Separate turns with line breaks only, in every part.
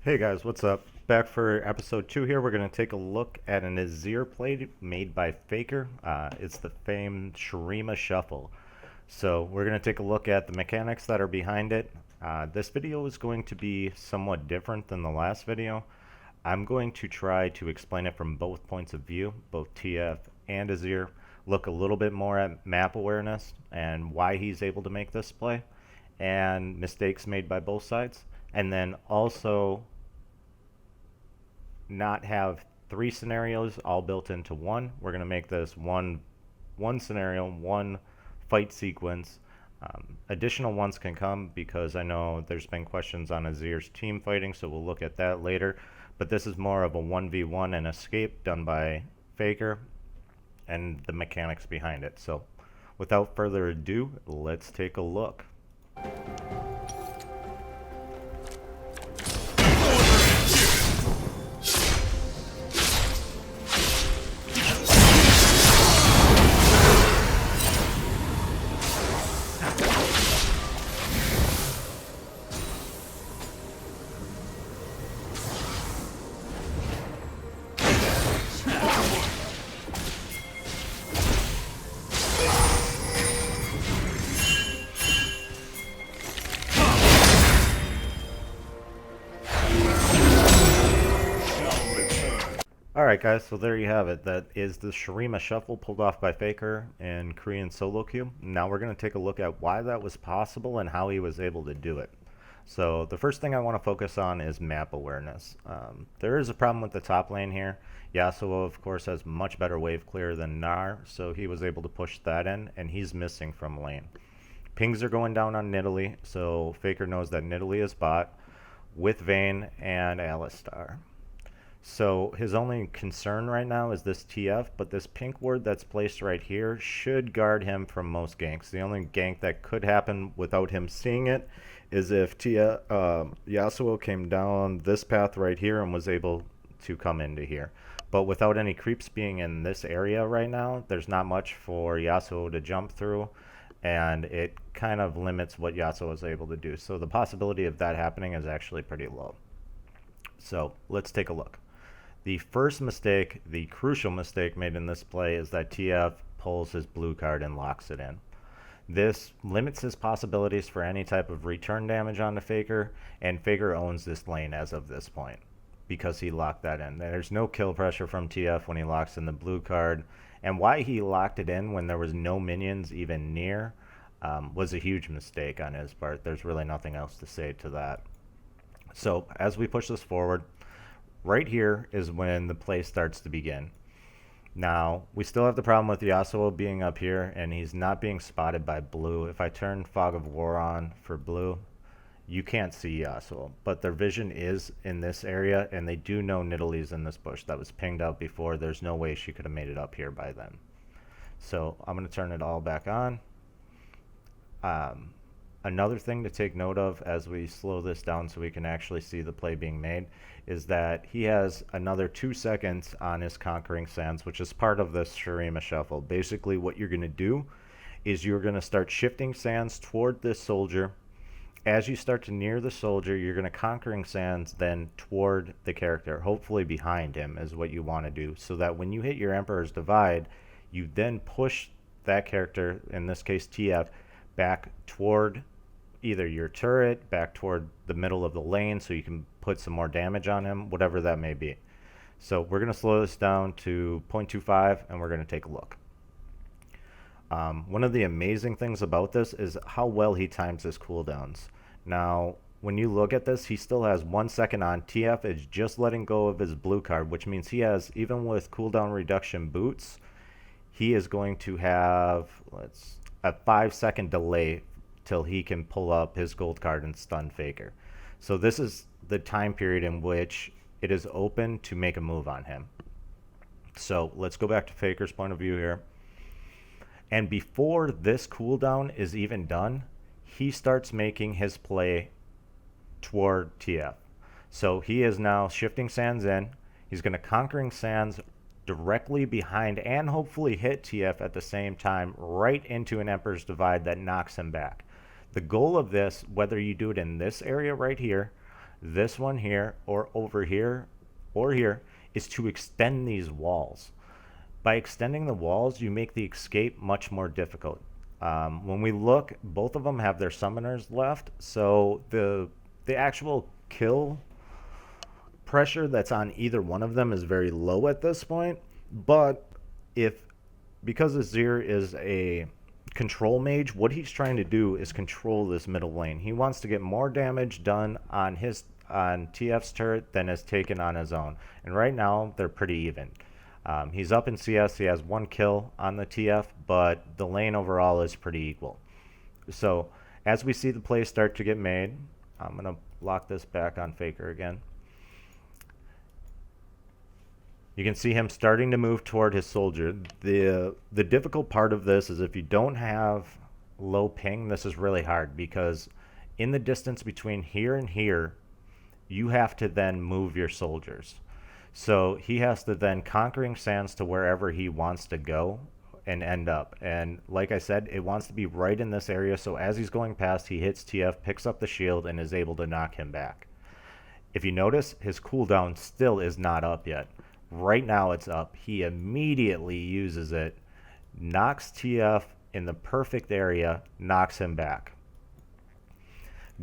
Hey guys, what's up? Back for episode 2 here. We're going to take a look at an Azir play made by Faker. It's the famed Shurima Shuffle. So we're going to take a look at the mechanics that are behind it. This video is going to be somewhat different than the last video. I'm going to try to explain it from both points of view, both TF and Azir. Look a little bit more at map awareness and why he's able to make this play and mistakes made by both sides. And then also not have three scenarios all built into one. We're going to make this one scenario, one fight sequence. Additional ones can come because I know there's been questions on Azir's team fighting, so we'll look at that later. But this is more of a 1v1 and escape done by Faker and the mechanics behind it. So without further ado, let's take a look. Alright guys, so there you have it. That is the Shurima Shuffle pulled off by Faker in Korean solo queue. Now we're going to take a look at why that was possible and how he was able to do it. So the first thing I want to focus on is map awareness. There is a problem with the top lane here. Yasuo of course has much better wave clear than Gnar, so he was able to push that in, and he's missing from lane. Pings are going down on Nidalee, so Faker knows that Nidalee is bot with Vayne and Alistar. So his only concern right now is this TF, but this pink ward that's placed right here should guard him from most ganks. The only gank that could happen without him seeing it is if Yasuo came down this path right here and was able to come into here. But without any creeps being in this area right now, there's not much for Yasuo to jump through, and it kind of limits what Yasuo is able to do. So the possibility of that happening is actually pretty low. So let's take a look. The first mistake, the crucial mistake made in this play, is that TF pulls his blue card and locks it in. This limits his possibilities for any type of return damage onto Faker, and Faker owns this lane as of this point because he locked that in. There's no kill pressure from TF when he locks in the blue card, and why he locked it in when there was no minions even near was a huge mistake on his part. There's really nothing else to say to that. So as we push this forward, right here is when the play starts to begin. Now, we still have the problem with Yasuo being up here, and he's not being spotted by blue. If I turn Fog of War on for blue, you can't see Yasuo, but their vision is in this area, and they do know Nidalee's in this bush. That was pinged out before. There's no way she could have made it up here by then. So I'm going to turn it all back on. Another thing to take note of as we slow this down so we can actually see the play being made is that he has another 2 seconds on his Conquering Sands, which is part of this Shurima Shuffle. Basically what you're going to do is you're going to start shifting sands toward this soldier. As you start to near the soldier, you're going to Conquering Sands then toward the character, hopefully behind him is what you want to do, so that when you hit your Emperor's Divide, you then push that character, in this case TF, back toward either your turret, back toward the middle of the lane so you can put some more damage on him, whatever that may be. So we're going to slow this down to 0.25 and we're going to take a look. One of the amazing things about this is how well he times his cooldowns. Now, when you look at this, he still has 1 second on. TF is just letting go of his blue card, which means he has, even with cooldown reduction boots, he is going to have a 5-second delay till he can pull up his gold card and stun Faker. So this is the time period in which it is open to make a move on him. So let's go back to Faker's point of view here. And before this cooldown is even done, he starts making his play toward TF. So he is now shifting sands in. He's going to Conquering Sands directly behind and hopefully hit TF at the same time right into an Emperor's Divide that knocks him back. The goal of this, whether you do it in this area right here, this one here or over here or here, is to extend these walls. By extending the walls, you make the escape much more difficult. When we look, both of them have their summoners left, so the actual kill pressure that's on either one of them is very low at this point. But if because Azir is a control mage, what he's trying to do is control this middle lane. He wants to get more damage done on TF's turret than is taken on his own. And right now they're pretty even. He's up in CS. He has 1 kill on the TF, but the lane overall is pretty equal. So as we see the plays start to get made, I'm going to lock this back on Faker again. You can see him starting to move toward his soldier. The difficult part of this is if you don't have low ping, this is really hard because in the distance between here and here, you have to then move your soldiers. So he has to then Conquering Sands to wherever he wants to go and end up. And like I said, it wants to be right in this area, so as he's going past, he hits TF, picks up the shield, and is able to knock him back. If you notice, his cooldown still is not up yet. Right now it's up. He immediately uses it, knocks TF in the perfect area, knocks him back.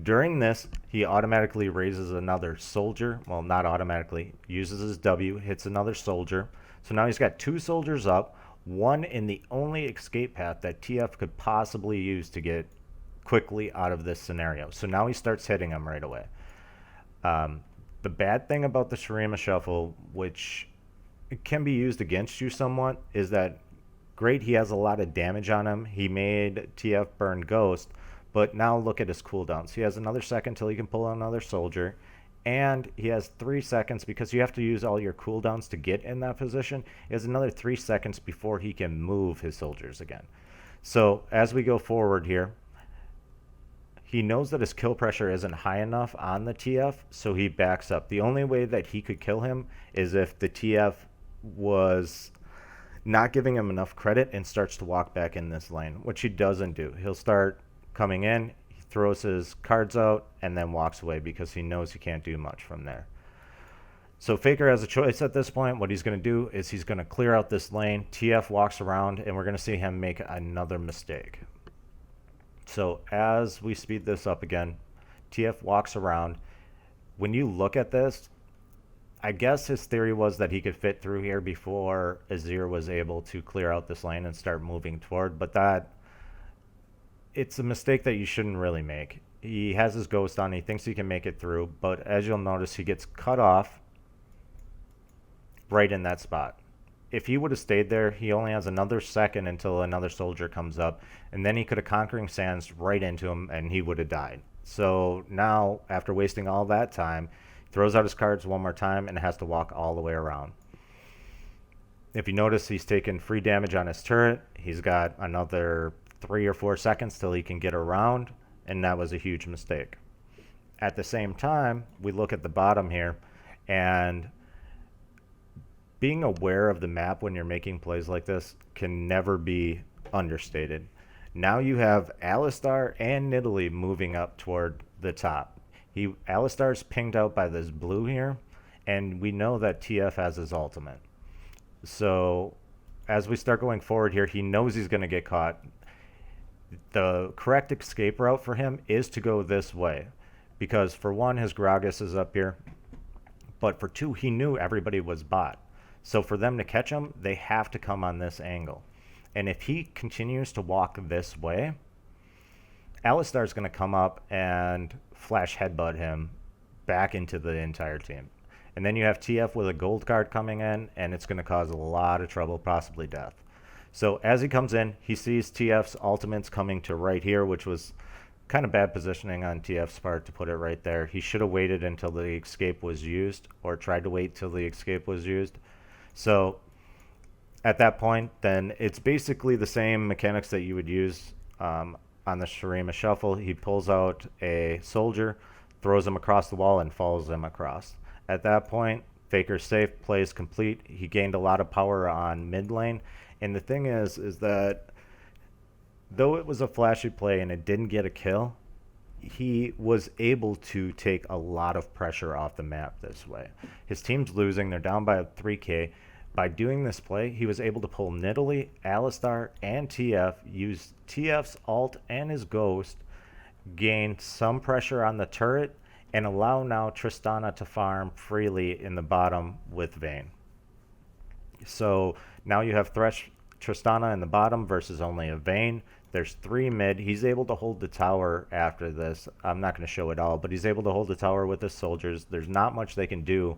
During this, he automatically raises another soldier. Well, not automatically. Uses his W, hits another soldier. So now he's got 2 soldiers up, one in the only escape path that TF could possibly use to get quickly out of this scenario. So now he starts hitting him right away. The bad thing about the Shurima shuffle, which can be used against you somewhat, is that great, he has a lot of damage on him. He made TF burn Ghost, but now look at his cooldowns. He has another second till he can pull another soldier, and he has 3 seconds because you have to use all your cooldowns to get in that position. He has another 3 seconds before he can move his soldiers again. So as we go forward here, he knows that his kill pressure isn't high enough on the TF, so he backs up. The only way that he could kill him is if the TF was not giving him enough credit and starts to walk back in this lane, which he doesn't do. He'll start coming in, he throws his cards out, and then walks away because he knows he can't do much from there. So Faker has a choice at this point. What he's going to do is he's going to clear out this lane. TF walks around, and we're going to see him make another mistake. So as we speed this up again, TF walks around. When you look at this, I guess his theory was that he could fit through here before Azir was able to clear out this lane and start moving toward, but it's a mistake that you shouldn't really make. He has his ghost on, he thinks he can make it through, but as you'll notice, he gets cut off right in that spot. If he would have stayed there, he only has another second until another soldier comes up, and then he could have Conquering Sands right into him, and he would have died. So now, after wasting all that time, throws out his cards one more time and has to walk all the way around. If you notice, he's taken free damage on his turret. He's got another 3 or 4 seconds till he can get around, and that was a huge mistake. At the same time, we look at the bottom here, and being aware of the map when you're making plays like this can never be understated. Now you have Alistar and Nidalee moving up toward the top. Alistar's pinged out by this blue here, and we know that TF has his ultimate. So as we start going forward here, he knows he's going to get caught. The correct escape route for him is to go this way, because for one, his Gragas is up here, but for two, he knew everybody was bot. So for them to catch him, they have to come on this angle. And if he continues to walk this way, Alistar's going to come up and flash headbutt him back into the entire team. And then you have TF with a gold card coming in, and it's going to cause a lot of trouble, possibly death. So as he comes in, he sees TF's ultimates coming to right here, which was kind of bad positioning on TF's part to put it right there. He should have waited until the escape was used, or tried to wait till the escape was used. So at that point, then it's basically the same mechanics that you would use on the Shurima shuffle. He pulls out a soldier, throws him across the wall, and follows him across. At that point, Faker's safe, plays complete. He gained a lot of power on mid lane. And the thing is that though it was a flashy play and it didn't get a kill, he was able to take a lot of pressure off the map this way. His team's losing, they're down by 3k. By doing this play, he was able to pull Nidalee, Alistar, and TF, use TF's ult and his ghost, gain some pressure on the turret, and allow now Tristana to farm freely in the bottom with Vayne. So now you have Tristana in the bottom versus only a Vayne. There's 3 mid. He's able to hold the tower after this. I'm not going to show it all, but he's able to hold the tower with his soldiers. There's not much they can do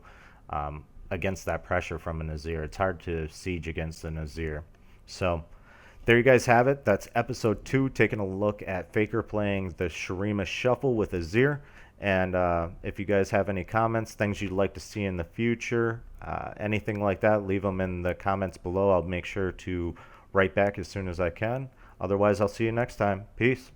against that pressure from an Azir. It's hard to siege against an Azir. So there you guys have it. That's episode 2, taking a look at Faker playing the Shurima Shuffle with Azir. And if you guys have any comments, things you'd like to see in the future, anything like that, leave them in the comments below. I'll make sure to write back as soon as I can. Otherwise, I'll see you next time. Peace.